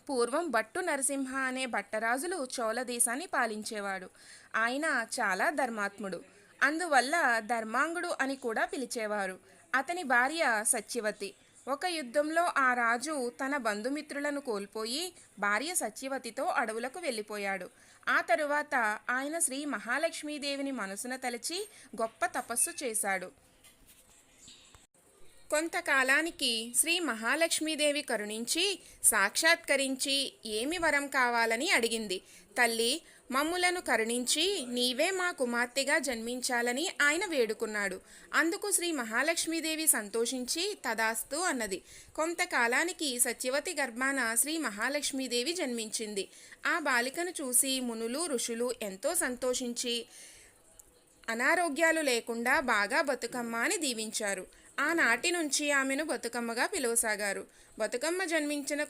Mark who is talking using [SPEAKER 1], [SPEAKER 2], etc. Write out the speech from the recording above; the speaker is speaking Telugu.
[SPEAKER 1] పూర్వం భట్టు నరసింహ అనే భట్టరాజులు చోళ దేశాన్ని పాలించేవాడు. ఆయన చాలా ధర్మాత్ముడు. అందువల్ల ధర్మాంగుడు అని కూడా పిలిచేవారు. అతని భార్య సత్యవతి. ఒక యుద్ధంలో ఆ రాజు తన బంధుమిత్రులను కోల్పోయి భార్య సత్యవతితో అడవులకు వెళ్ళిపోయాడు. ఆ తరువాత ఆయన శ్రీ మహాలక్ష్మీదేవిని మనసున తలచి గొప్ప తపస్సు చేశాడు. కొంతకాలానికి శ్రీ మహాలక్ష్మీదేవి కరుణించి సాక్షాత్కరించి ఏమి వరం కావాలని అడిగింది. తల్లి, మమ్ములను కరుణించి నీవే మా కుమార్తెగా జన్మించాలని ఆయన వేడుకున్నాడు. అందుకు శ్రీ మహాలక్ష్మీదేవి సంతోషించి తదాస్తు అన్నది. కొంతకాలానికి సత్యవతి గర్భాన శ్రీ మహాలక్ష్మీదేవి జన్మించింది. ఆ బాలికను చూసి మునులు ఋషులు ఎంతో సంతోషించి అనారోగ్యాలు లేకుండా బాగా బతుకమ్మ అని దీవించారు. ఆనాటి నుంచి ఆమెను బతుకమ్మగా పిలువసాగారు. బతుకమ్మ జన్మించిన